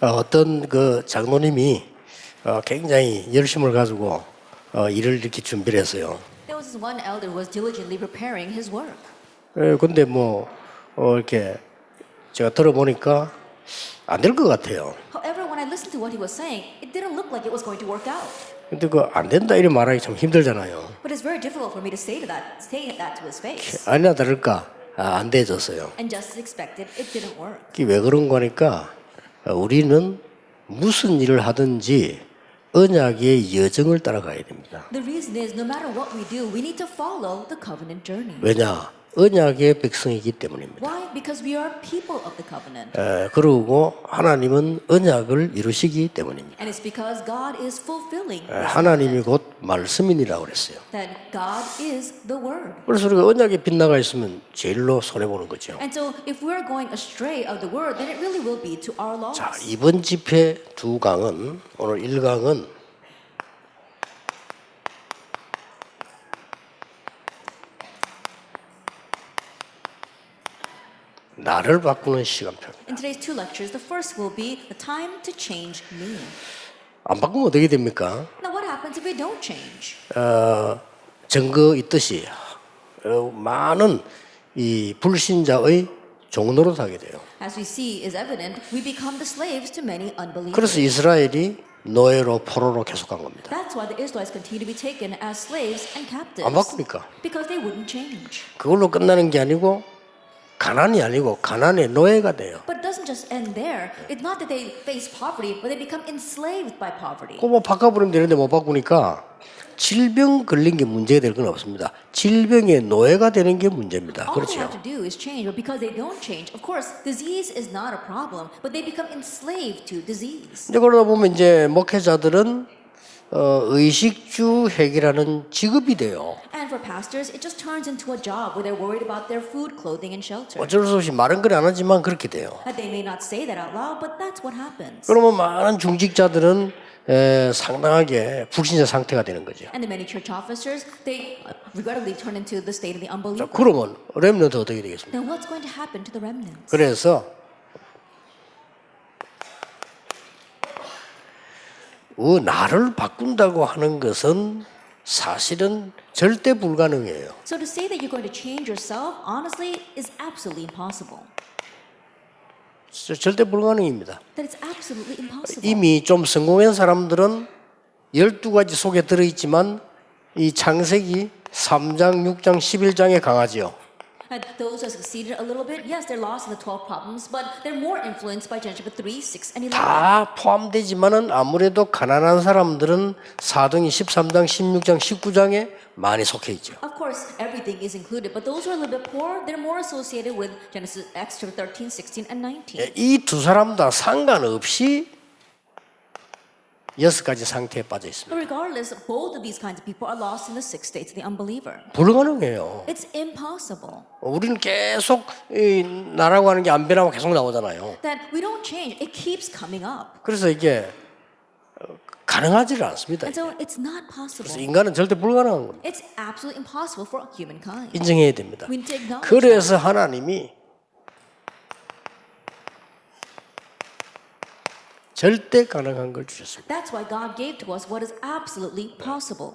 어떤 그 장로님이 굉장히 열심을 가지고 일을 이렇게 준비를 했어요. There was this one elder who was diligently preparing his work. 근데 뭐 이렇게 제가 들어보니까 안 될 것 같아요. However, when I listened to what he was saying, it didn't look like it was going to work out. 근데 그 안 된다 이런 말하기 참 힘들잖아요. But it's very difficult for me to say that to his face. 아니나 다를까 안 돼졌어요. And just as expected, it didn't work. 이게 왜 그런 거니까 우리는 무슨 일을 하든지 언약의 여정을 따라가야 됩니다. The reason is, no matter what we do, we need to follow the covenant journey. 왜냐? 언약의 백성이기 때문입니다. Why? Because we are people of the covenant. 그리고 하나님은 언약을 이루시기 때문입니다. And it's because God is fulfilling this 하나님이 covenant. 곧 말씀이니라고 그랬어요. That God is the word. 그래서 우리가 언약에 빗나가 있으면 제일로 손해보는 거죠. And so if we're going astray of the word, then it really will be to our loss. 자, 이번 집회 두 강은 오늘 1강은 나를 바꾸는 시간표입니다. In today's two lectures, the first will be the time to change me. 안 바꾸면 어떻게 됩니까? Now what happens if we don't change? 증거 있듯이 많은 이 불신자의 종노릇 하게 돼요. As we see is evident, we become the slaves to many unbelievers. 그래서 이스라엘이 노예로 포로로 계속 간 겁니다. That's why the Israelites continue to be taken as slaves and captives. 안 바꾸니까. Because they wouldn't change. 그걸로 끝나는 게 아니고 가난이 아니고 가난의 노예가 돼요. But it doesn't just end there. It's not that they face poverty, but they become enslaved by poverty. 그거 뭐 바꿔버리면 되는데 못 바꾸니까 질병 걸린 게 문제가 될 건 없습니다. 질병의 노예가 되는 게 문제입니다. All they 그렇죠? have to do is change, but because they don't change, of course, disease is not a problem, but they become enslaved to disease. 이제 그러다 보면 이제 목회자들은 의식주 회계라는 직업이 돼요. And for pastors, it just turns into a job where they're worried about their food, clothing, and shelter. 어쩔 수 없이 말은 그래 안 하지만 그렇게 돼요. And they may not say that out loud, but that's what happens. 그러면 많은 중직자들은 상당하게 불신자 상태가 되는 거죠. And the many church officers, they regrettably turn into the state of the 자, unbeliever. 그러면 렘넌트 어떻게 되겠습니까? Then what's going to happen to the remnants? 그래서 나를 바꾼다고 하는 것은 사실은 절대 불가능해요. So to say that you're going to change yourself, honestly, is absolutely impossible. 절대 불가능입니다. That it's absolutely impossible. 이미 좀 성공한 사람들은 12가지 속에 들어있지만 이 창세기 3장, 6장, 11장에 강하지요. And those who have succeeded a little bit, yes, they're lost in the 12 problems, but they're more influenced by Genesis 3, 6, and 11. 다 포함되지만은 아무래도 가난한 사람들은 4등이 13장, 16장, 19장에 많이 속해 있죠. Of course, everything is included, but those who are a little bit poor, they're more associated with Genesis, Acts 13, 16, and 19. 이 두 사람 다 상관없이 6가지 상태에 빠져 있습니다. But regardless, both of these kinds of people are lost in the 6 states of the unbeliever. 불가능해요. It's impossible. 우리는 계속 이 나라고 하는 게 안 변하고 계속 나오잖아요. That we don't change, it keeps coming up. 그래서 이게 가능하지를 않습니다. And so it's not 그래서 possible. 인간은 절대 불가능한 겁니다. It's absolutely impossible for humankind. 인정해야 됩니다. We need to acknowledge 그래서 하나님이 절대 가능한 걸 주셨습니다. That's why God gave to us what is absolutely possible.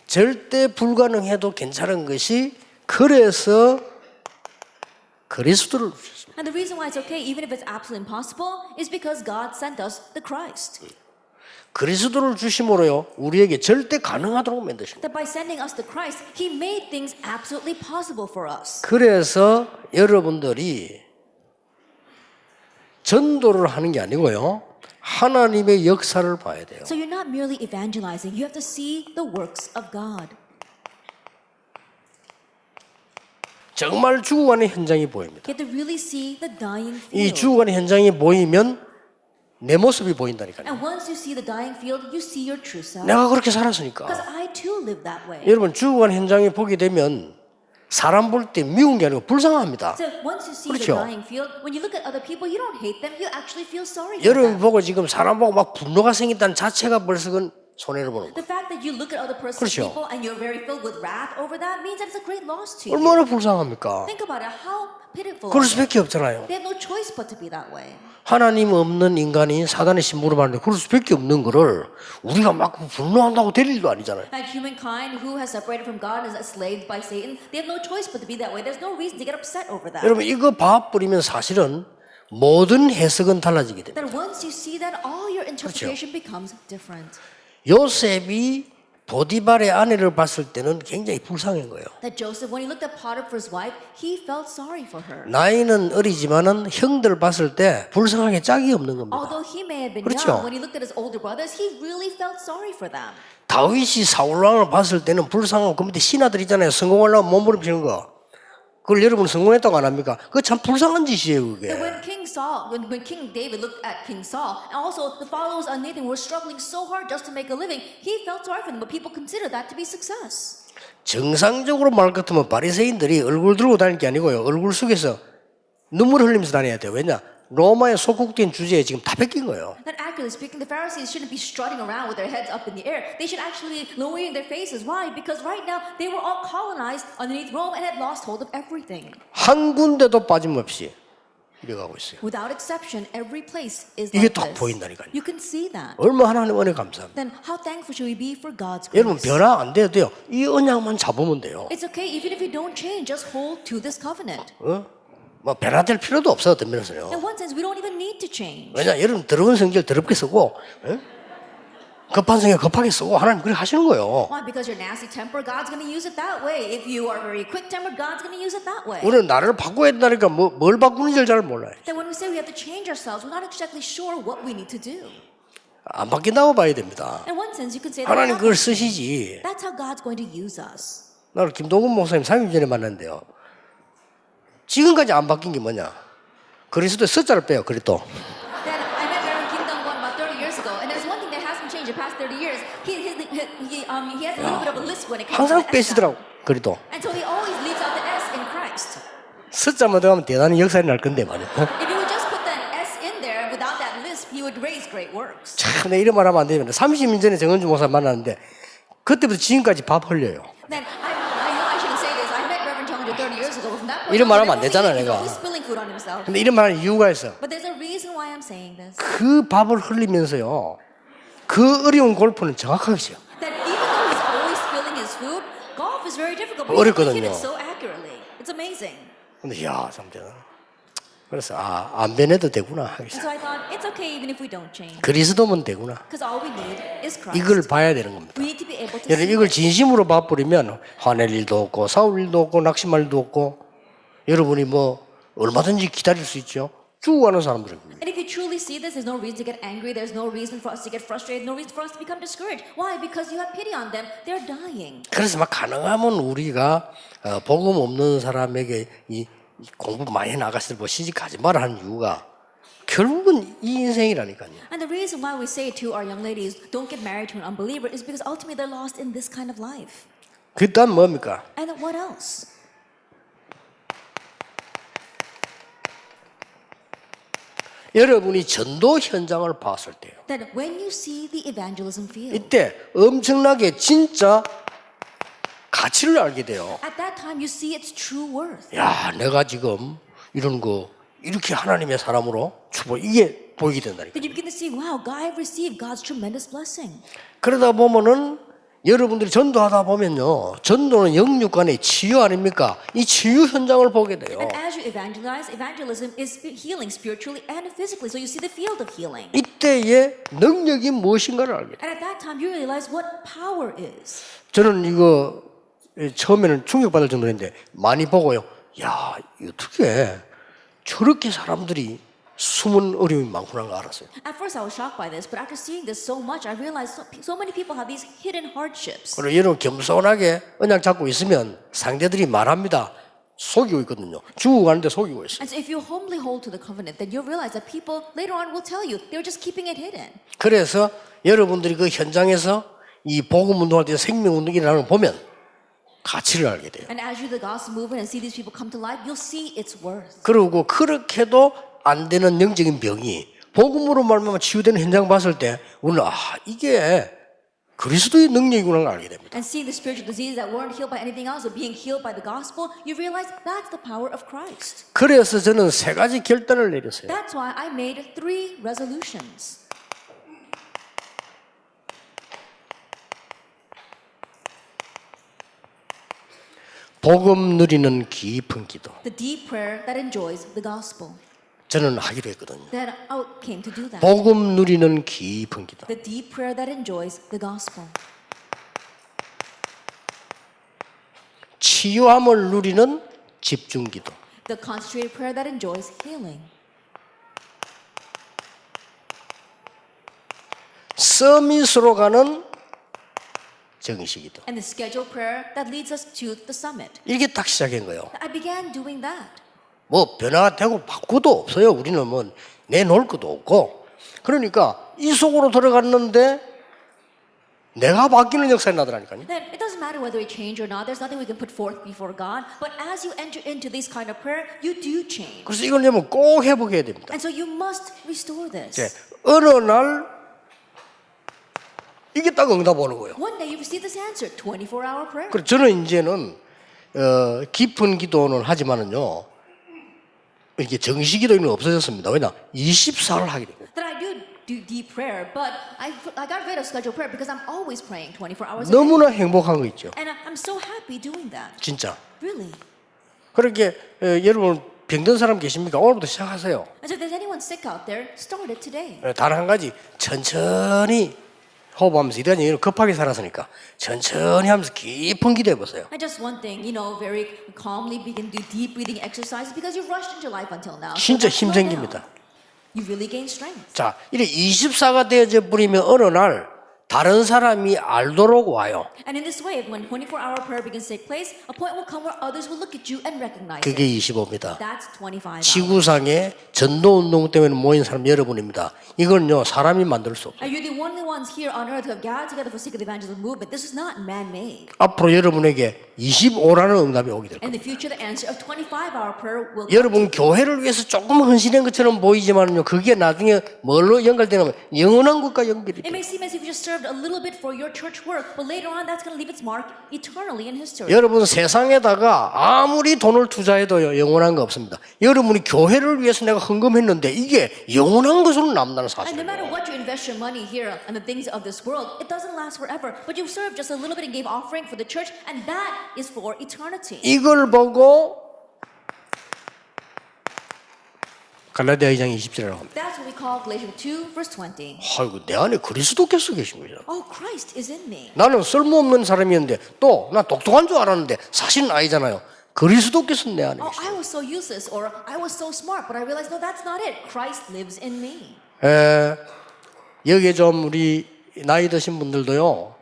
절대 불가능해도 괜찮은 것이 그래서 그리스도를 주셨습니다. And the reason why it's okay, even if it's absolutely impossible, is because God sent us the Christ. 그리스도를 주심으로요 우리에게 절대 가능하도록 만드십니다. That by sending us the Christ, He made things absolutely possible for us. 그래서 여러분들이 전도를 하는 게 아니고요 하나님의 역사를 봐야 돼요. So you're not merely evangelizing, you have to see the works of God. 정말 죽어가는 현장이 보입니다. You have to really see the dying 이 field. 죽어가는 현장이 보이면 내 모습이 보인다니까요. And once you see the dying field, you see your true self. 내가 그렇게 살았으니까. Because I too live that way. 여러분 죽어가는 현장에 보게 되면 사람 볼 때 미운 게 아니고 불쌍합니다. So once you see 그렇죠. the dying field, when you look at other people, you don't hate them, you actually feel sorry for 여러분 them. 보고 지금 사람 보고 막 분노가 생긴다는 자체가 벌써 그건 손해를 보는 거예요. The fact that you look at other person's 그렇죠. people and you're very filled with wrath over that means that it's a great loss to you. 얼마나 불쌍합니까? Think about it. How pitiful. 그럴 수밖에 없잖아요. They have no choice but to be that way. 하나님 없는 인간이 사단의 심부름 하는데 그럴 수밖에 없는 거를 우리가 막 분노한다고 될 일도 아니잖아요. And humankind who has separated from God and is enslaved by Satan, they have no choice but to be that way. There's no reason to get upset over that. 여러분 이거 봐버리면 사실은 모든 해석은 달라지게 됩니다. That once you see that, all your interpretation becomes different. 요셉이 보디발의 아내를 봤을 때는 굉장히 불쌍한 거예요. That Joseph, when he looked at Potiphar's wife, he felt sorry for her. 나이는 어리지만은 형들 봤을 때 불쌍하게 짝이 없는 겁니다. Although he may have been 그렇죠. young, when he looked at his older brothers, he really felt sorry for them. 다윗이 사울왕을 봤을 때는 불쌍하고 그 밑에 신하들 있잖아요. 성공하려면 몸부림치는 거. 그걸 여러분 성공했다고 안 합니까? 그거 참 불쌍한 짓이에요 그게. That when King David looked at King Saul, and also the followers of Nathan were struggling so hard just to make a living, he felt sorry for them, but people considered that to be success. 정상적으로 말 같으면 바리새인들이 얼굴 들고 다닐 게 아니고요. 얼굴 속에서 눈물 흘리면서 다녀야 돼요. 왜냐? 로마의 속국된 주제에 지금 다 뺏긴 거예요. That accurately speaking, the Pharisees shouldn't be strutting around with their heads up in the air. They should actually be lowering their faces. Why? Because right now they were all colonized underneath Rome and had lost hold of everything. 한 군데도 빠짐없이 이래가고 있어요. Without exception, every place is 이게 like 딱 this. 보인다니까요. You can see that. 얼마 하나님 은혜 감사합니다. Then how thankful should we be for God's grace? 여러분 변화 안 돼도 돼요. 이 언약만 잡으면 돼요. It's okay even if you don't change, just hold to this covenant. 뭐 변화될 필요도 없어요. 어떤 면에서요. In one sense, we don't even need to change. 왜냐 여러분 더러운 성질 더럽게 쓰고 급한 성질 급하게 쓰고 하나님 그렇게 하시는 거예요. Why? Because you're nasty temper, God's going to use it that way. If you are very quick tempered, God's going to use it that way. 우리는 나를 바꿔야 된다니까 뭘 바꾸는지 잘 몰라요. Then when we say we have to change ourselves, we're not exactly sure what we need to do. 안 바뀐다고 봐야 됩니다. In one sense, you could say 하나님 that 그걸 쓰시지. that's how God's going to use us. 나를 김동근 목사님 3일 전에 만났는데요. 지금까지 안 바뀐 게 뭐냐? 그리스도의 숫자를 빼요. 그리스도. Then I met Reverend Kim Dong-kwon about 30 years ago, and there's one thing that hasn't changed the past 30 years. He has a little bit of a list when it comes to 항상 the S 빼시더라고. 그리스도. And so he always leaves out the S in Christ. 숫자만 들어가면 대단히 역사에 날 건데 말이야. If you would just put that S in there without that lisp, he would raise great works. 참, 내 이런 말 하면 안 되는데 30년 전에 정은주 목사 만났는데 그때부터 지금까지 밥 흘려요. Then I know I shouldn't say this. I met Reverend Chung 30 years ago. From that point 이런 on, 말 하면 안 whenever 되잖아, we eat, 내가. he's spilling food on himself. 근데 이런 말 하는 이유가 있어. But there's a reason why I'm saying this. 그 밥을 흘리면서요. 그 어려운 골프는 정확하게 쳐요. That even though he's always spilling his food, golf is very difficult. But he can hit it so accurately. It's amazing. 근데 야, 참 대단. 그래서 안 변해도 되구나. And so I thought, it's okay even if we don't change. 그리스도면 되구나. Because all we need is Christ. 이걸 봐야 되는 겁니다. We need to be able to 여러분 see 이걸 it. 진심으로 봐버리면 화낼 일도 없고 싸울 일도 없고 낙심할 일도 없고 여러분이 뭐 얼마든지 기다릴 수 있죠. 죽어가는 사람들은. And if you truly see this, there's no reason to get angry. There's no reason for us to get frustrated. No reason for us to become discouraged. Why? Because you have pity on them. They're dying. 그래서 막 가능하면 우리가 복음 없는 사람에게 이 공부 많이 나갔을 때 뭐 시집가지 마라 하는 이유가 결국은 이 인생이라니까요. And the reason why we say to our young ladies, don't get married to an unbeliever, is because ultimately they're lost in this kind of life. 그 다음 뭡니까? And then what else? 여러분이 전도 현장을 봤을 때요. That when you see the evangelism field, 이때 엄청나게 진짜 가치를 알게 돼요. at that time you see its true worth. 야, 내가 지금 이런 거 이렇게 하나님의 사람으로 축복 이게 보이게 된다니까. Then you begin to see, wow, I have received God's tremendous blessing. 그러다 보면은 여러분들이 전도하다 보면요, 전도는 영육간의 치유 아닙니까? 이 치유 현장을 보게 돼요. And as you evangelize, evangelism is healing spiritually and physically. So you see the field of healing. 이때의 능력이 무엇인가를 알게 돼요. And at that time you realize what power is. 저는 이거 처음에는 충격받을 정도인데 많이 보고요. 야, 어떻게 저렇게 사람들이 숨은 어려움이 많구나 거 알았어요. At first I was shocked by this, but after seeing this so much, I realized so many people have these hidden hardships. 그리고 여러분 겸손하게 언약 잡고 있으면 상대들이 말합니다. 속이고 있거든요. 죽어가는데 속이고 있어요. And so if you humbly hold to the covenant, then you'll realize that people later on will tell you they were just keeping it hidden. 그래서 여러분들이 그 현장에서 이 복음 운동할 때 생명 운동이 일어나는 걸 보면 가치를 알게 돼요. And as you do the gospel movement and see these people come to life, you'll see its worth. 그리고 그렇게도 안 되는 영적인 병이 복음으로 말미암아 치유되는 현장 봤을 때 우리는 이게 그리스도의 능력이구나 알게 됩니다. And seeing the spiritual diseases that weren't healed by anything else, or being healed by the gospel, you realize that's the power of Christ. 그래서 저는 세 가지 결단을 내렸어요. That's why I made 3 resolutions. 복음 누리는 깊은 기도. The deep prayer that enjoys the gospel. 저는 하기로 했거든요. Then I came to do that. 복음 누리는 깊은 기도. The deep prayer that enjoys the gospel. 치유함을 누리는 집중 기도. The concentrated prayer that enjoys healing. 서밋으로 가는 정식 기도. And the scheduled prayer that leads us to the summit. 이게 딱 시작한 거예요. I began doing that. 뭐 변화가 되고 바꾸도 없어요. 우리는 뭐 내놓을 것도 없고. 그러니까 이 속으로 들어갔는데 내가 바뀌는 역사가 나더라니까요. Then it doesn't matter whether we change or not. There's nothing we can put forth before God. But as you enter into this kind of prayer, you do change. 그래서 이걸 좀 꼭 회복해야 됩니다. And so you must restore this. 이제 어느 날 이게 딱 응답 오는 거예요. One day you receive this answer, 24-hour prayer. 그래서 저는 이제는 깊은 기도는 하지만은요. 이렇게 정식 기도는 없어졌습니다. 왜냐? 24를 하게 됩니다. That I do deep prayer, but I got rid of scheduled prayer because I'm always praying 24 hours a day. 너무나 행복한 거 있죠. And I'm so happy doing that. 진짜. Really. 그렇게 여러분 병든 사람 계십니까? 오늘부터 시작하세요. And so if there's anyone sick out there, start it today. 다른 한 가지 천천히 호흡하면서 이런 얘기는 급하게 살았으니까 천천히 하면서 깊은 기도해 보세요. And just one thing, very calmly begin to do deep breathing exercises because you've rushed into your life until now. 진짜 So 힘 slow 생깁니다. down. You really gain strength. 자, 이래 24가 되어져 버리면 어느 날 다른 사람이 알도록 와요. And in this way, when 24-hour prayer begins to take place, a point will come where others will look at you and recognize 그게 it. 25입니다. That's 25 hours. 지구상에 전도 운동 때문에 모인 사람 여러분입니다. 이건요 사람이 만들 수 없어요. And you're the only ones here on earth who have gathered together for the sake of the evangelism movement. This is not man-made. 앞으로 여러분에게 25라는 응답이 오게 될 In 겁니다. the future, the answer of 25-hour prayer will come. 여러분 교회를 위해서 조금 헌신한 것처럼 보이지만요 그게 나중에 뭘로 연결되냐면 영원한 것과 연결이 It 돼요. may seem as if you just served a little bit for your church work, but later on, that's going to leave its mark eternally in history. 여러분 세상에다가 아무리 돈을 투자해도 영원한 거 없습니다. 여러분이 교회를 위해서 내가 헌금했는데 이게 영원한 것으로 남다는 And no matter 사실이에요. what you invest your money here and the things of this world, it doesn't last forever. But you served just a little bit and gave offering for the church, and that is for eternity. 이걸 보고 갈라디아 2장 20절이라고 합니다. That's what we call Galatians 2, verse 20. 아이고 내 안에 그리스도께서 계신 거죠. Oh, Christ is in me. 나는 쓸모없는 사람이었는데 또 나 똑똑한 줄 알았는데 사실은 아니잖아요. 그리스도께서 내 안에 Oh, 계신 I was so useless, or I was so smart, but I realized, no, that's not it. Christ lives in me. 여기에 좀 우리 나이 드신 분들도요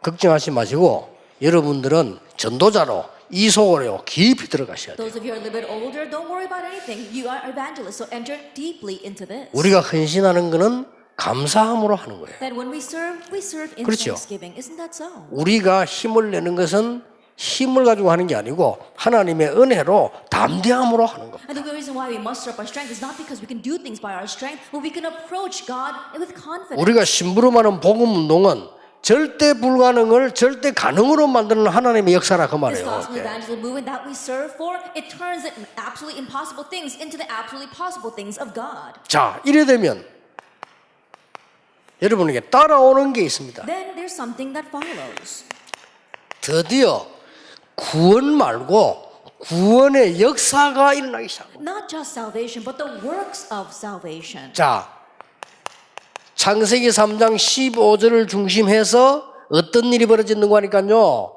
걱정하지 마시고 여러분들은 전도자로 이 속으로 깊이 들어가셔야 돼요. Those of you who are a little bit older, don't worry about anything. You are evangelists, so enter deeply into this. 우리가 헌신하는 거는 감사함으로 하는 거예요. That when we serve in 그렇죠. thanksgiving. Isn't that so? 우리가 힘을 내는 것은 힘을 가지고 하는 게 아니고 하나님의 은혜로 담대함으로 하는 겁니다. And the reason why we muster up our strength is not because we can do things by our strength, but we can approach God with confidence. 우리가 심부름하는 복음 운동은 절대 불가능을 절대 가능으로 만드는 하나님의 역사라 그 This 말이에요. gospel evangelism movement that we serve for, it turns the absolutely impossible things into the absolutely possible things of God. 자, 이래 되면 여러분에게 따라오는 게 있습니다. Then there's something that follows. 드디어 구원 말고 구원의 역사가 일어나기 시작합니다. Not just salvation, but the works of salvation. 자, 창세기 3장 15절을 중심해서 어떤 일이 벌어졌는가 하니까요.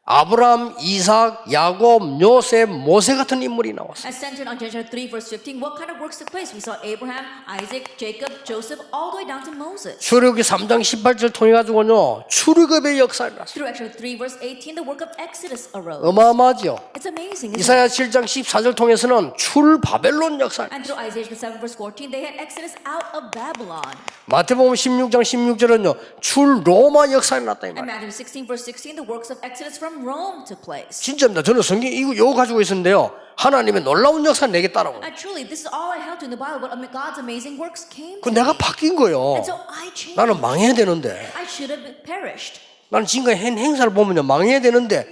아브라함, 이삭, 야곱, 요셉, 모세 같은 인물이 나왔어요. As centered on Genesis 3 verse 15, what kind of works took place? We saw Abraham, Isaac, Jacob, Joseph, all the way down to Moses. 출애굽기 3장 18절 통해 가지고요. 출애굽의 역사가 났어요. Through Exodus 3 verse 18, the work of Exodus arose. 어마어마하죠. It's amazing, isn't it? 이사야 7장 14절 통해서는 출 바벨론 역사. And through Isaiah 7 verse 14, they had Exodus out of Babylon. 마태복음 16장 16절은요. 출 로마 역사에 났다 이 And 말이에요. Matthew 16 verse 16, the works of Exodus from Rome took place. 진짜입니다. 저는 성경 이거 가지고 있었는데요. 하나님의 놀라운 역사 내게 따라오고. And truly, this is all I held to in the Bible, but God's amazing works came 그 to 내가 me. 바뀐 거예요. And so I changed. 나는 망해야 되는데. I should have perished. 나는 지금까지 한 행사를 보면요. 망해야 되는데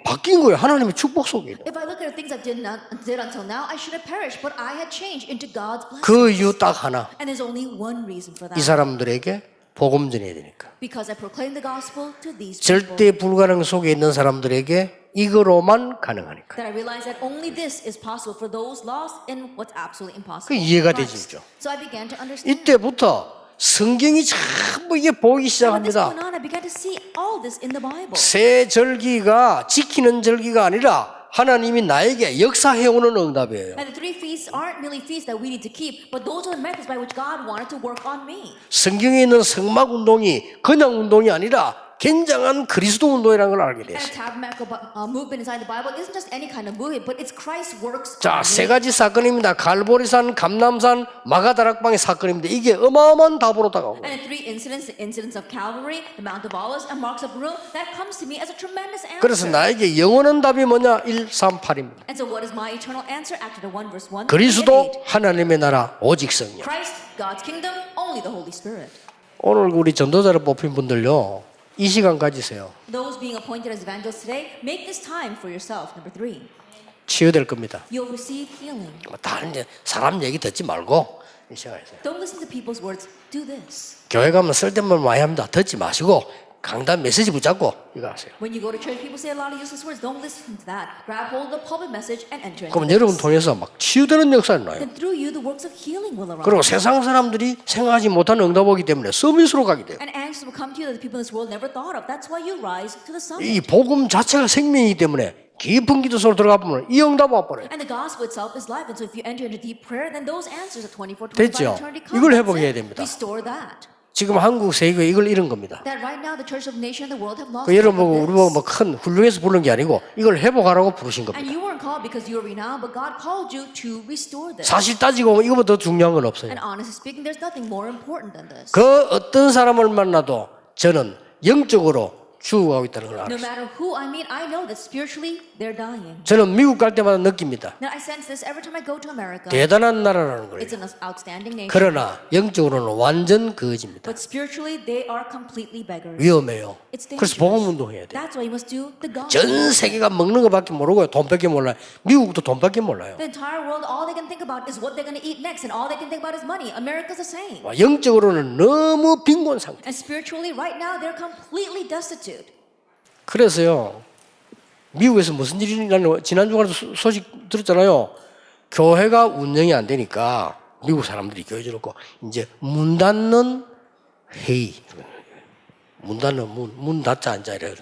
바뀐 거예요. 하나님의 축복 속에. If I look at the things I did until now, I should have perished, but I had changed into God's blessing. 그 이유 딱 하나. And there's only one reason for 이 that. 사람들에게 복음 전해야 되니까. Because I proclaim the gospel to these people. 절대 불가능 속에 있는 사람들에게 이거로만 가능하니까. That I realized that only this is possible for those lost in what's absolutely impossible. 그 이해가 in Christ. 되죠. So I began to understand. 이때부터 성경이 전부 이게 보이기 And with this 시작합니다. going on, I began to see all this in the Bible. 새 절기가 지키는 절기가 아니라 하나님이 나에게 역사해오는 응답이에요. And the three feasts aren't merely feasts that we need to keep, but those are the methods by which God wanted to work on me. 성경에 있는 성막 운동이 그냥 운동이 아니라 굉장한 그리스도 운동이라는 걸 알게 And the 됐어요. tabernacle movement inside the Bible isn't just any kind of movement, but it's Christ's works 자, on 세 me. 가지 사건입니다. 갈보리산, 감남산, 마가다락방의 사건입니다. 이게 어마어마한 답으로 다가오고. And the three incidents, the incidents of Calvary, the Mount of Olives, and Marks of Peru, that comes to me as a tremendous answer. 그래서 나에게 영원한 답이 뭐냐? 1, 3, 8입니다. And so what is my eternal answer? Acts 1 verse 1 그리스도 and 8. 하나님의 나라 오직 성령. Christ, God's kingdom, only the Holy Spirit. 오늘 우리 전도자로 뽑힌 분들요. 이 시간 가지세요. Those being appointed as evangelists today, make this time for yourself. Number 3, 치유될 겁니다. you'll receive healing. 다른 이제 사람 얘기 듣지 말고 이 시간에서 Don't listen to people's words. Do this. 교회 가면 쓸데없는 말 많이 합니다. 듣지 마시고 강단 메시지 붙잡고 이거 하세요. When you go to church, people say a lot of useless words. Don't listen to that. Grab hold of the pulpit message and enter into 그러면 여러분 this. 통해서 막 치유되는 역사가 나요. Then through you, the works of healing will arise. 그리고 세상 사람들이 생각하지 못한 응답 오기 때문에 서밋으로 가게 돼요. And answers will come to you that the people in this world never thought of. That's why you rise to the summit. 이 복음 자체가 생명이기 때문에 깊은 기도 속으로 들어가 보면 이 응답 와버려요. And the gospel itself is life. And so if you enter into deep prayer, then those answers of 24 to 25 됐죠? eternity come. 이걸 That's 회복해야 it. 됩니다. Restore that. 지금 한국 세계가 이걸 잃은 겁니다. That right now the church of the nation and the world have lost 그 여러분 보고 track 우리 of 보고 this. 뭐큰 훌륭해서 부르는 게 아니고 이걸 회복하라고 부르신 겁니다. And you weren't called because you were renowned, but God called you to restore this. 사실 따지고 보면 이거보다 더 중요한 건 없어요. And honestly speaking, there's nothing more important than this. 그 어떤 사람을 만나도 저는 영적으로 죽어가고 있다는 걸 No 알았어요. matter who I meet, I know that spiritually they're dying. 저는 미국 갈 때마다 느낍니다. Now I sense this every time I go to America. 대단한 나라라는 거예요. It's an outstanding nation. 그러나 영적으로는 완전 거지입니다. But spiritually, they are completely beggars. 위험해요. It's 그래서 dangerous. 복음 운동해야 돼요. That's why you must do the gospel. 전 세계가 먹는 것밖에 모르고요. 돈밖에 몰라요. 미국도 돈밖에 몰라요. The entire world, all they can think about is what they're going to eat next, and all they can think about is money. America's the same. 영적으로는 너무 빈곤 상태. And spiritually, right now, they're completely destitute. 그래서요. 미국에서 무슨 일이 일어나는 지난 주간에 소식 들었잖아요. 교회가 운영이 안 되니까 미국 사람들이 교회 들었고 이제 문 닫는 회의, 문 닫는 문 닫자 앉아 이래.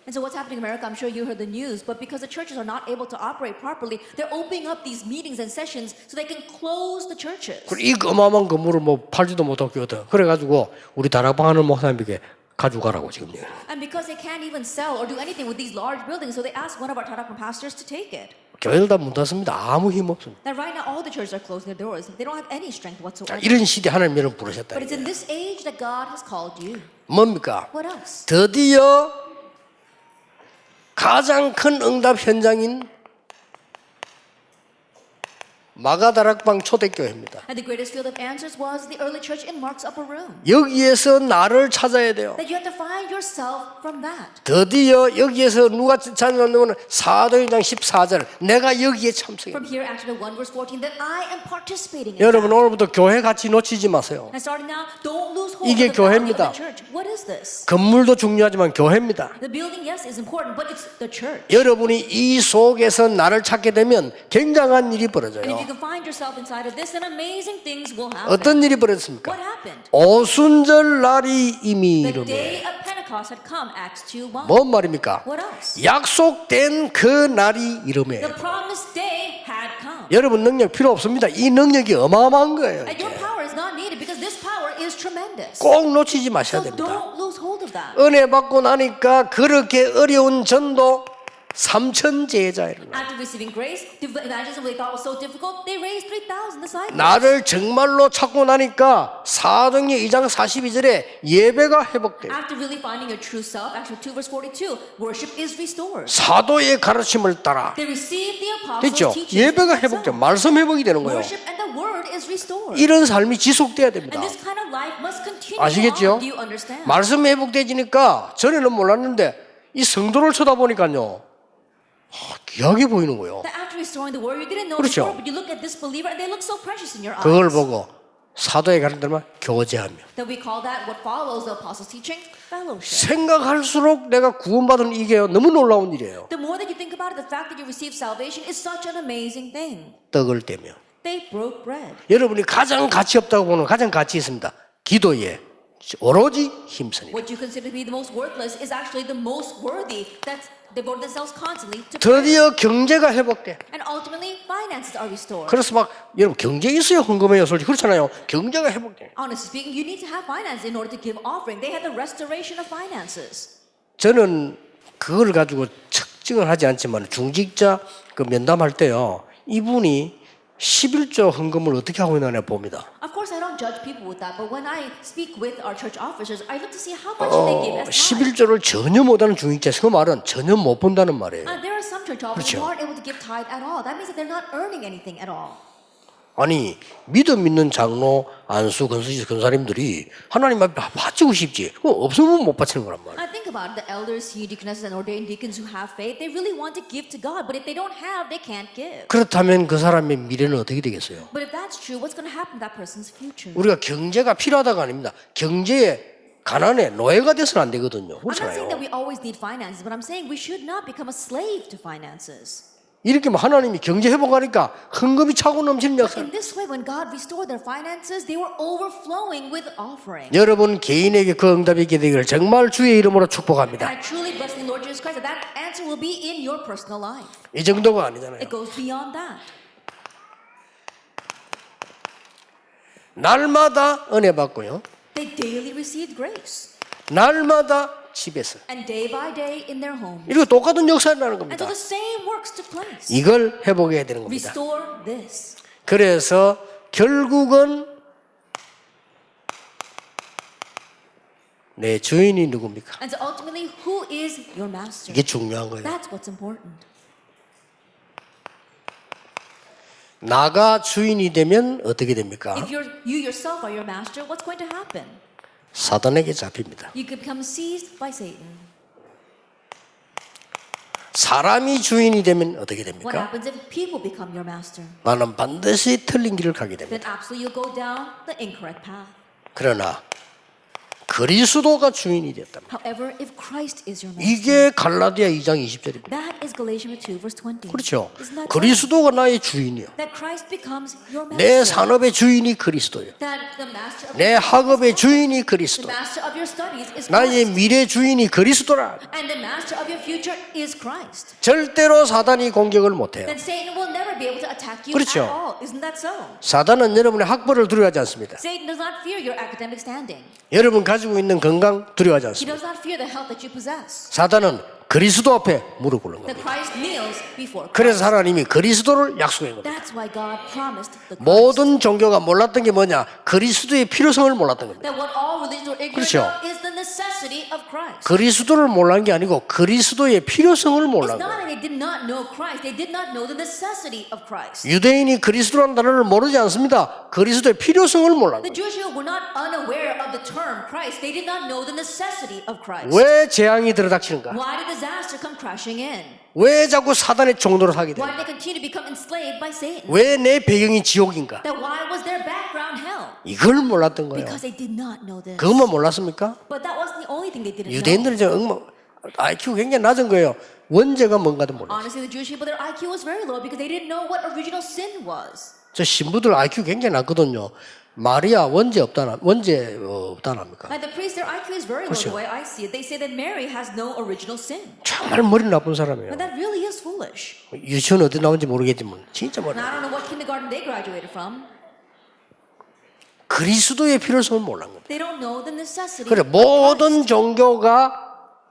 And so what's happening in America, I'm sure you heard the news, but because the churches are not able to operate properly, they're opening up these meetings and sessions so they can close the churches. 그리고 이 어마어마한 건물을 뭐 팔지도 못하고 교회다. 그래가지고 우리 다락방 하는 목사님에게 가져가라고 지금. And because they can't even sell or do anything with these large buildings, so they asked one of our Tarakam pastors to take it. 교회들 다 문 닫습니다. 아무 힘 없습니다. That right now all the churches are closing their doors. They don't have any strength 자, whatsoever. 이런 시대 하나님 여러분 부르셨다. But it's in this age that God has called you. 뭡니까? What else? 드디어 가장 큰 응답 현장인 마가다락방 초대교회입니다. And the greatest field of answers was the early church in Mark's upper room. 여기에서 나를 찾아야 돼요. That you have to find yourself from that. 드디어 여기에서 누가 찾아왔냐면 사도행전 14절 내가 여기에 참석해. From here, Acts 1 verse 14, that I am participating in 여러분 that. 오늘부터 교회 같이 놓치지 마세요. And starting now, don't lose hold 이게 of the value of 교회입니다. the church. What is this? 건물도 중요하지만 교회입니다. The building, yes, is important, but it's the church. 여러분이 이 속에서 나를 찾게 되면 굉장한 일이 And if 벌어져요. you can find yourself inside of this, then amazing things will happen. 어떤 일이 벌어졌습니까? What happened? 오순절 날이 이미 The 이르매. day of Pentecost had come, Acts 2:1. 뭔 말입니까? What else? 약속된 그 날이 이르매. The promised day had come. 여러분 능력 필요 없습니다. 이 능력이 어마어마한 거예요. And your power is not needed because this power is tremendous. 꼭 놓치지 마셔야 So 됩니다. don't lose hold of that. 은혜 받고 나니까 그렇게 어려운 전도 3천 제자를. After receiving grace, the evangelism they thought was so difficult, they raised 3,000 disciples. 나를 정말로 찾고 나니까 사도행전 2장 42절에 예배가 회복돼요. After really finding your true self, Acts 2 verse 42, worship is restored. 사도의 가르침을 따라. They receive the 됐죠? apostles' teachings. 예배가 회복돼요. 말씀 회복이 되는 거예요. Worship and the word is restored. 이런 삶이 지속돼야 됩니다. And this kind of life must continue 아시겠죠? on. Do you understand? 말씀 회복되지니까 전에는 몰랐는데 이 성도를 쳐다보니까요. 귀하게 보이는 거예요. That after restoring the word, you didn't know 그렇죠. before, but you look at this believer and they look so precious in your eyes. 그걸 보고 사도의 가르침을 교제하며 That we call that what follows the apostles' teaching, fellowship. 생각할수록 내가 구원받은 이게 너무 놀라운 일이에요. The more that you think about it, the fact that you receive salvation is such an amazing thing. 떡을 떼며 They broke bread. 여러분이 가장 가치 없다고 보는 가장 가치 있습니다. 기도에 오로지 힘쓰니. What you consider to be the most worthless is actually the most worthy. That devote themselves constantly to prayer. 드디어 경제가 회복돼. And ultimately, finances are restored. 그래서 막 여러분 경제 있어야 헌금해요. 솔직히 그렇잖아요. 경제가 회복돼. Honestly speaking, you need to have finances in order to give offering. They had the restoration of finances. 저는 그걸 가지고 측정을 하지 않지만 중직자 그 면담할 때요. 이분이 11조 헌금을 어떻게 하고 있느냐 봅니다. Of course, I don't judge people with that, but when I speak with our church officers, I look to see how much they give as tithe. 11조를 전혀 못하는 중직자, 그 말은 전혀 못 본다는 말이에요. There are some church officers who 그렇죠. aren't able to give tithe at all. That means that they're not earning anything at all. 아니 믿음 있는 장로, 안수, 권사님들이 하나님 앞에 바치고 싶지. 그거 없으면 못 바치는 거란 말이에요. I think about it, the elders, senior deaconesses, and ordained deacons who have faith. They really want to give to God, but if they don't have, they can't give. 그렇다면 그 사람의 미래는 어떻게 되겠어요? But if that's true, what's going to happen to that person's future? 우리가 경제가 필요하다가 아닙니다. 경제에 가난에 노예가 돼서는 안 되거든요. I'm not saying that 그렇잖아요. we always need finances, but I'm saying we should not become a slave to finances. 이렇게 하나님이 경제 회복하니까 헌금이 차고 넘치는 역사. In this way, when God restored their finances, they were overflowing with offering. 여러분 개인에게 그 응답이 있게 되기를 정말 주의 이름으로 And 축복합니다. I truly bless the Lord Jesus Christ that that answer will be in your personal life. 이 정도가 아니잖아요. It goes beyond that. 날마다 은혜 받고요. They daily received grace. 날마다 집에서. And day by day in their home. 이렇게 똑같은 역사를 나는 And 겁니다. so the same works took place. 이걸 회복해야 되는 겁니다. Restore this. 그래서 결국은 내 주인이 누굽니까? And so ultimately, who is your master? 이게 중요한 거예요. That's what's important. 나가 주인이 되면 어떻게 됩니까? If you yourself are your master, what's going to happen? 사단에게 잡힙니다. You could become seized by Satan. 사람이 주인이 되면 어떻게 What 됩니까? happens if people become your master? 나는 반드시 틀린 길을 가게 Then 됩니다. absolutely you'll go down the incorrect path. 그러나 그리스도가 주인이 됐다. However, if Christ is your master, 이게 갈라디아 2장 20절입니다. that is Galatians 2 verse 20. 그렇죠. Isn't that right? 그리스도가 나의 주인이요. That Christ becomes your 내 master. 산업의 주인이 그리스도요. That the master of 내 학업의 주인이 그리스도. the master of your studies is 나의 Christ. 미래 주인이 그리스도라. And the master of your future is Christ. 절대로 사단이 공격을 못해요. Then Satan will never be able to attack you 그렇죠. at all. Isn't that so? 사단은 여러분의 학벌을 두려워하지 않습니다. Satan does not fear your academic standing. 여러분 가지고 있는 건강 두려워하지 He 않습니다. does not fear the health that you possess. 사단은 그리스도 앞에 무릎 꿇는 That 겁니다. Christ kneels before Christ. 그래서 하나님이 그리스도를 약속한 겁니다. That's why God promised the Christ. 모든 종교가 몰랐던 게 뭐냐? 그리스도의 필요성을 몰랐던 겁니다. That what all religions were ignorant 그렇죠. of is the necessity of Christ. 그리스도를 몰란 게 아니고 그리스도의 필요성을 It's 몰란 not 거예요. that they did not know Christ. They did not know the necessity of Christ. 유대인이 그리스도라는 단어를 모르지 않습니다. 그리스도의 필요성을 몰란 The 거예요. Jewish people were not unaware of the term Christ. They did not know the necessity of Christ. 왜 재앙이 들어닥치는가? Why did disaster come crashing in? 왜 자꾸 사단의 종노릇 하게 Why 돼요? did they continue to become enslaved by Satan? 왜 내 배경이 지옥인가? That why was their background hell? 이걸 몰랐던 거예요. Because they did not know this. 그것만 몰랐습니까? But that wasn't the only thing they didn't know. 유대인들은 IQ 굉장히 낮은 거예요. 원죄가 뭔가도 몰라요. Honestly, the Jewish people, their IQ was very low because they didn't know what original sin was. 저 신부들 IQ 굉장히 낮거든요. 마리아 원죄 없다나 합니까? And the priests, their IQ is very low 그렇죠. the way I see it. They say that Mary has no original sin. 정말 머리 나쁜 사람이에요. And that really is foolish. 유치원 어디 나온지 모르겠지만 진짜 머리. And I don't know what kindergarten they graduated from. 그리스도의 필요성을 몰란 겁니다. They don't know the necessity. 그래 모든 종교가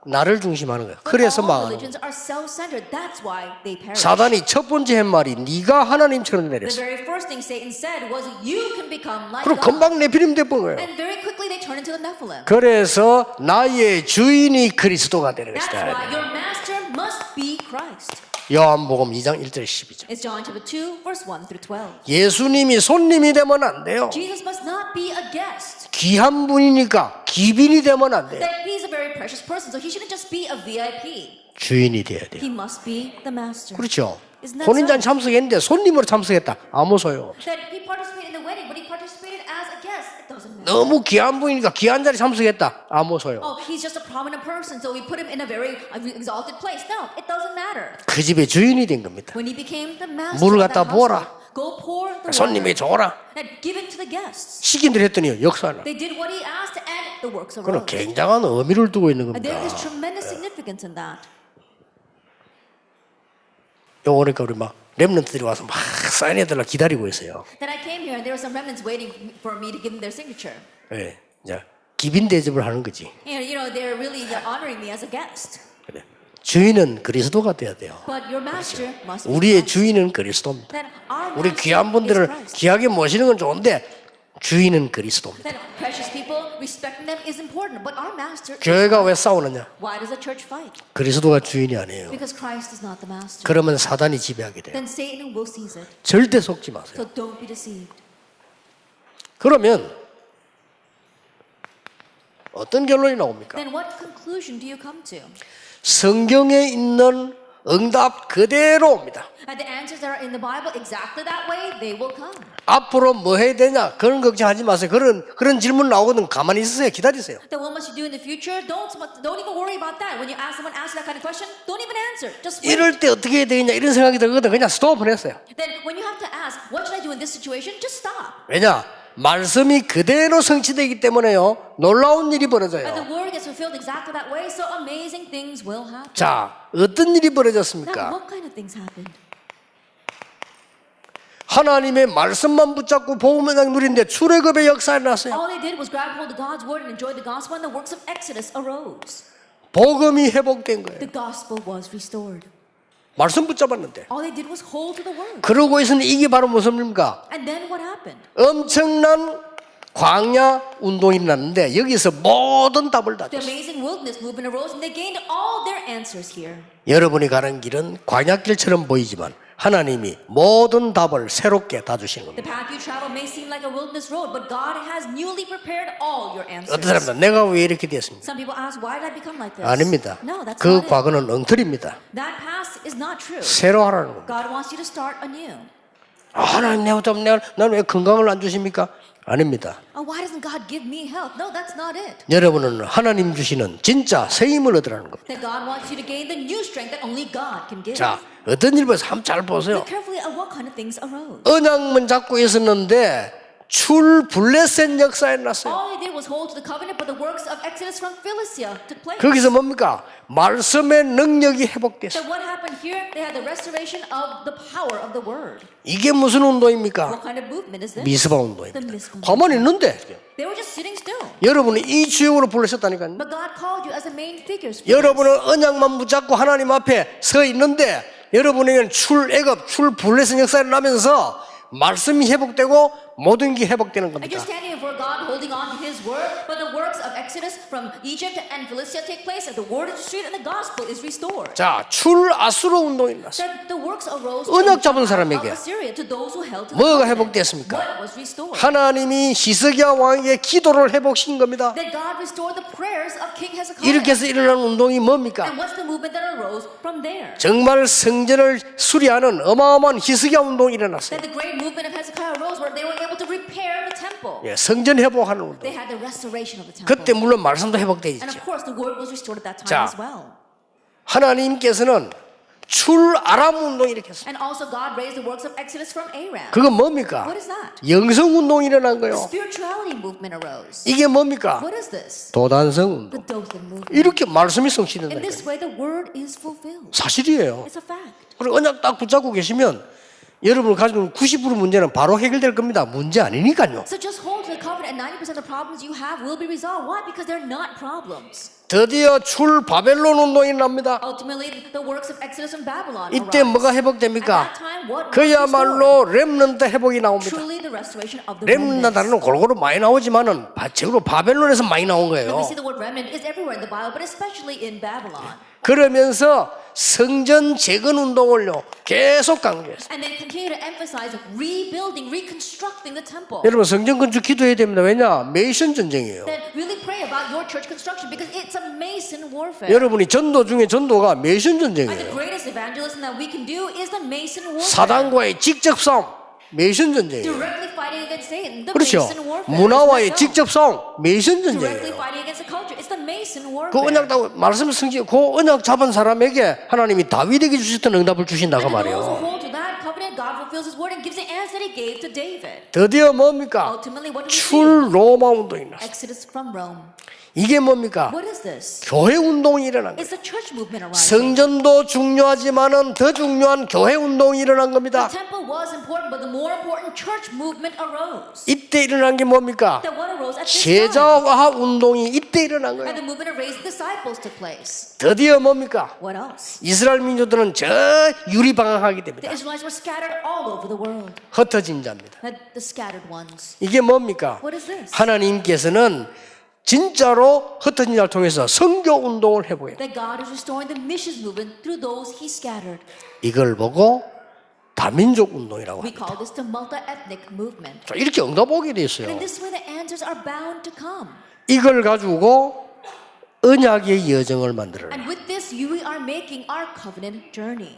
나를 중심하는 거예요. But 그래서 all 망하는 거예요. religions are self-centered. That's why they perish. 사단이 첫 번째 한 말이 네가 하나님처럼 The 되랬어. very first thing Satan said was, "You can become like 그리고 God." 금방 네피림 돼본 거예요. And very quickly they turn into the Nephilim. 그래서 나의 주인이 그리스도가 되는 That's 것이다. why your master must be Christ. 요한복음 2장 1절 12절. It's John chapter 2, verse 1 through 12. 예수님이 손님이 되면 안 돼요. Jesus must not be a guest. 귀한 분이니까 기빈이 되면 안 돼요. That he's a very precious person, so he shouldn't just be a VIP. 주인이 돼야 돼요. He must be the master. 그렇죠. Isn't that 혼인잔 so? 참석했는데 손님으로 참석했다. 아무 소용 없어. That he participated in the wedding, but he participated as a guest. It doesn't matter. 너무 귀한 분이니까 귀한 자리 참석했다. 아무 소용. Oh, he's just a prominent person, so we put him in a very exalted place. No, it doesn't matter. 그 집의 주인이 된 겁니다. When he became the master 물을 of 갖다 that 부어라. household, go pour the 손님이 water 줘라. and give it to the guests. 시킨 대로 했더니 역사나. They did what he asked, and the works 그는 arose. 굉장한 의미를 두고 있는 And there is 겁니다. tremendous significance in that. 그러니까 우리 막 렘넌트들이 와서 막 사인해달라 기다리고 있어요. Then I came here, and there were some remnants waiting for me to give them their signature. 예, 이제 기빈 대접을 하는 거지. And they're really honoring me as a guest. 그래. 주인은 그리스도가 돼야 돼요. But your master must be 우리의 Christ. 주인은 그리스도입니다. Then our 우리 master 귀한 is 분들을 Christ. 귀하게 모시는 건 좋은데 주인은 그리스도입니다. Then precious people, respecting them is important, but our master is 교회가 왜 Christ. 싸우느냐? Why does the church fight? 그리스도가 주인이 아니에요. Because Christ is not the master. 그러면 사단이 지배하게 돼요. Then Satan will seize it. 절대 속지 마세요. So don't be deceived. 그러면 어떤 결론이 나옵니까? Then what conclusion do you come to? 성경에 있는 응답 그대로 옵니다. And the answers that are in the Bible exactly that way, they will come. 앞으로 뭐 해야 되냐? 그런 걱정하지 마세요. 그런 질문 나오거든. 가만히 있으세요. 기다리세요. Then what must you do in the future? Don't even worry about that. When someone asks that kind of question, don't even answer. Just wait. 이럴 때 어떻게 해야 되냐? 이런 생각이 들거든. 그냥 스톱을 했어요. Then when you have to ask, what should I do in this situation? Just stop. 왜냐? 말씀이 그대로 성취되기 때문에요. 놀라운 일이 And 벌어져요. the word gets fulfilled exactly that way, so amazing things will happen. 자, 어떤 일이 Now, 벌어졌습니까? what kind of things happened? 하나님의 말씀만 붙잡고 복음을 누리는데 출애굽의 역사가 났어요. All they did was grab hold of God's word and enjoy the gospel, and the works of Exodus arose. 복음이 회복된 거예요. The gospel was restored. 말씀 붙잡았는데. All they did was hold to the word. 그러고 있으니 이게 바로 무슨 일입니까? And then what happened? 엄청난 광야 운동이 일어났는데 여기서 모든 답을 다 The 줬어요. amazing wilderness movement arose, and they gained all their answers here. 여러분이 가는 길은 광야길처럼 보이지만 하나님이 모든 답을 새롭게 다 주시는 The 겁니다. path you travel may seem like a wilderness road, but God has newly prepared all your 어떤 answers. 사람들 내가 왜 이렇게 됐습니까? Some people ask, why did I become like this? 아닙니다. No, that's 그 not it. 과거는 엉터리입니다. That past is not true. 새로 하라는 겁니다. God wants you to start anew. 하나님 나는 왜 건강을 안 주십니까? 아닙니다. Oh, why doesn't God give me health? No, that's not it. 여러분은 하나님 주시는 진짜 새 힘을 얻으라는 겁니다. That God wants you to gain the new strength that only God can give. 자, 어떤 일을 한번 잘 보세요. Look carefully at what kind of things arose. 언약문 잡고 있었는데 출블레셋 역사에 났어요. All they did was hold to the covenant, but the works of Exodus from Philistia took place. 거기서 뭡니까? 말씀의 능력이 So 회복됐어요. what happened here? They had the restoration of the power of the word. 이게 무슨 운동입니까? What kind of movement is this? 미스바 The 운동입니다. Mizpah. 가만히 있는데 They were just sitting still. 여러분이 이 주역으로 불러셨다니까요. But God called you as the main figures. For 여러분은 언약만 붙잡고 하나님 앞에 서 있는데 여러분에게는 출애굽, 출블레셋 역사가 나면서 말씀이 회복되고 모든 게 회복되는 And 겁니다. you're standing before God holding on to His word, but the works of Exodus from Egypt and Philistia take place, and the word is restored, and the gospel is restored. 자, 출아수르 운동이 났어요. Then the works arose 언약 잡은 of 사람에게 Assyria to those who held to the 뭐가 covenant. 회복됐습니까? What was restored? 하나님이 히스기야 왕에게 기도를 회복시킨 겁니다. That God restored the prayers of King Hezekiah. 이렇게 해서 일어난 운동이 뭡니까? And what's the movement that arose from there? 정말 성전을 수리하는 어마어마한 히스기야 운동이 일어났어요. That the great movement of Hezekiah arose where they were able to repair the temple. 예, 성전 회복하는 운동. They had the restoration of the temple. 그때 물론 말씀도 회복되어 And of 있죠. course, the word was restored at that time 자. as well. 하나님께서는 출아람 운동 이렇게 했어요. And also, God raised the works of Exodus from Aram. 그건 뭡니까? What is that? 영성 운동이 일어난 The 거예요. spirituality movement arose. 이게 뭡니까? What is this? 도단성 The 운동. Dothan movement. 이렇게 말씀이 In 성취된다니까요. this way, the word is fulfilled. 사실이에요. It's a fact. 그리고 언약 딱 붙잡고 계시면 여러분이 가지고 있는 90% 문제는 바로 해결될 겁니다. 문제 아니니까요. So just hold to the covenant, and 90% of the problems you have will be resolved. Why? Because they're not problems. 드디어 출 바벨론 운동이 납니다. Ultimately, the works of Exodus and Babylon 이때 arise. 뭐가 At 회복됩니까? that time, what was restored? 그야말로 렘넌트 회복이 나옵니다. Truly the restoration of the 렘넌트 remnants. 단어는 골고루 많이 나오지만은 제로 바벨론에서 많이 나온 And 거예요. we see the word remnant is everywhere in the Bible, but especially in Babylon. 그러면서 성전 재건 운동을요 계속 강조했어요. And then continue to emphasize rebuilding, reconstructing the temple. 여러분 성전 건축 기도해야 됩니다. 왜냐? 메이션 전쟁이에요. Then really pray about your church construction because it's a Mason warfare. 여러분이 전도 중에 전도가 메이션 And the 전쟁이에요. greatest evangelism that we can do is the Mason warfare. 사단과의 직접 싸움, 메이션 전쟁이에요. Directly fighting against Satan, the 그렇죠. Mason warfare. 문화와의 Isn't that so? 직접 싸움, 메이션 Directly 전쟁이에요. fighting against the culture, it's the Mason 그 warfare. 언약 말씀 성지, 그 언약 잡은 사람에게 하나님이 다윗에게 주셨던 응답을 주신다고 And those who 말이에요. hold to that covenant, God fulfills His word and gives the answer that He gave to David. 드디어 뭡니까? Ultimately, what did we see? 출 로마 운동이 났어요. Exodus from Rome. 이게 뭡니까? What is this? 교회 운동이 일어난 거예요. It's the church movement arising. 성전도 중요하지만은 더 중요한 교회 운동이 일어난 겁니다. The temple was important, but the more important church movement arose. 이때 일어난 게 뭡니까? That what arose at this time? 제자화 운동이 이때 일어난 And 거예요. the movement of raising disciples took place. 드디어 뭡니까? What else? 이스라엘 민족들은 저 유리방황하게 The 됩니다. Israelites were scattered all over the world. 흩어진 자입니다. The scattered ones. 네. 이게 뭡니까? What is this? 하나님께서는 진짜로 흩어진 자를 통해서 선교 운동을 해보여요. That God is restoring the missions movement through those He scattered. 이걸 보고 다민족 운동이라고 We 합니다. call this the multi-ethnic movement. 자, 이렇게 응답 오게 돼 있어요. And in this way, the answers are bound to come. 이걸 가지고 언약의 여정을 만들어요. And with this, we are making our covenant journey.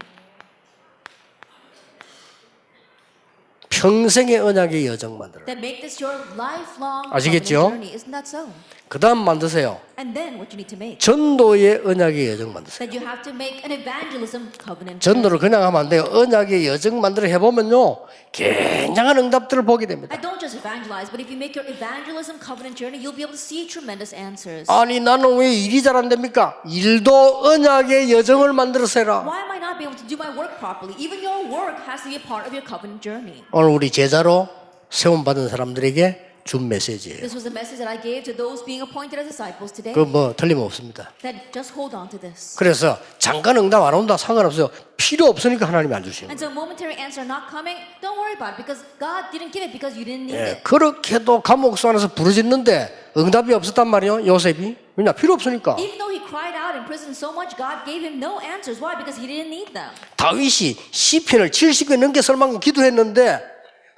평생의 언약의 여정 만들어요. That make this your lifelong 아시겠죠? covenant journey. Isn't that so? 그 다음 만드세요. And then what you need to make? 전도의 언약의 여정 만드세요. That you have to make an evangelism covenant journey. 전도를 그냥 하면 안 돼요. 언약의 여정 만들어 해보면요 굉장한 응답들을 보게 됩니다. And don't just evangelize, but if you make your evangelism covenant journey, you'll be able to see tremendous answers. 아니 나는 왜 일이 잘 안 됩니까? 일도 언약의 여정을 만들어서 해라. Why am I not being able to do my work properly? Even your work has to be a part of your covenant journey. 오늘 우리 제자로 세움받은 사람들에게 준 메시지예요. This was the message that I gave to those being appointed as disciples today. 그 뭐 틀림없습니다. That just hold on to this. 그래서 잠깐 응답 안 온다 상관없어요. 필요 없으니까 하나님이 안 주시는 And 거예요. so momentary answer not coming, don't worry about it because God didn't give it because you didn't need 예, it. 그렇게도 감옥소 안에서 부르짖는데 응답이 없었단 말이에요. 요셉이. 왜냐 필요 없으니까. Even though he cried out in prison so much, God gave him no answers. Why? Because he didn't need them. 다윗이 시편을 70개 넘게 설만고 기도했는데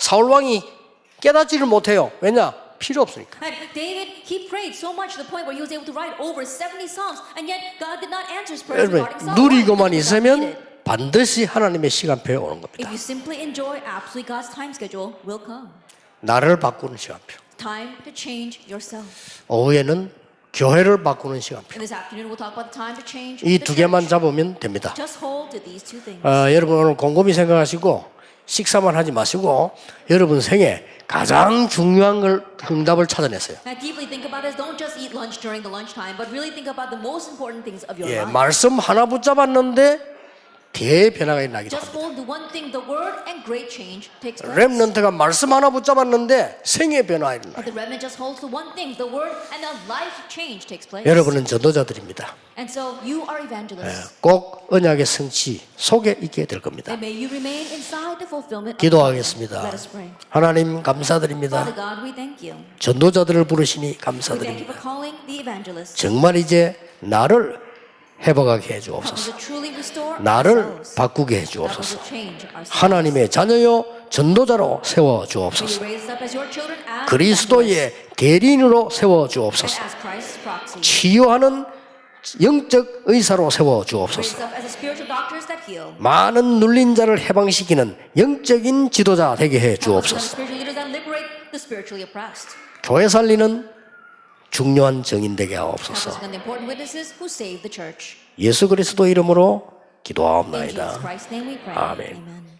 사울 왕이 깨닫지를 못해요. 왜냐? 필요 없으니까. And David, he prayed so much to the point where he was able to write over 70 Psalms, and yet God did not answer his prayers 여러분 regarding Saul. 누리고만 Why? Because God 있으면 needed. 반드시 하나님의 시간표에 오는 겁니다. If you simply enjoy, absolutely God's time schedule will come. 나를 바꾸는 시간표. Time to change yourself. 오후에는 교회를 바꾸는 시간표. And this afternoon, we'll talk about the time to change 이 the 두 개만 church. 잡으면 됩니다. Just hold to these two things. 여러분 오늘 곰곰이 생각하시고 식사만 하지 마시고 여러분 생에 가장 중요한 걸 응답을 찾아내세요. Now, deeply think about this. Don't just eat lunch during the lunchtime, but really think about the most important things of your 예, life. 말씀 하나 붙잡았는데 대변화가 일어나기도 Just 합니다. hold the one thing, the word, and great change takes place. 렘넌트가 말씀 하나 붙잡았는데 생의 변화가 일어나요. But the remnant just holds the one thing, the word, and a life change takes place. 여러분은 전도자들입니다. And so you are evangelists. 꼭 언약의 성취 속에 있게 될 겁니다. And may you remain inside the fulfillment of 기도하겠습니다. Let us pray. 하나님 감사드립니다. Father God, we thank you. 전도자들을 부르시니 We thank you 감사드립니다. for calling the evangelists. 정말 이제 나를 회복하게 해 Help us 주옵소서. to truly restore 나를 ourselves. 바꾸게 해 Help us 주옵소서. to change ourselves. 하나님의 자녀요 전도자로 세워 May 주옵소서. you raise us up as your children as evangelists 그리스도의 대리인으로 세워 and 주옵소서. as Christ's proxy. 치유하는 영적 의사로 세워 Raise 주옵소서. us up as the spiritual doctors that heal. 많은 눌린 자를 해방시키는 영적인 지도자 되게 해 Help us to become 주옵소서. spiritual leaders that liberate the spiritually oppressed. 교회 살리는 중요한 증인 되게 Help us 하옵소서. become the important witnesses who save the church. 예수 그리스도 이름으로 In Jesus 기도하옵나이다. Christ's name we pray. 아멘. Amen.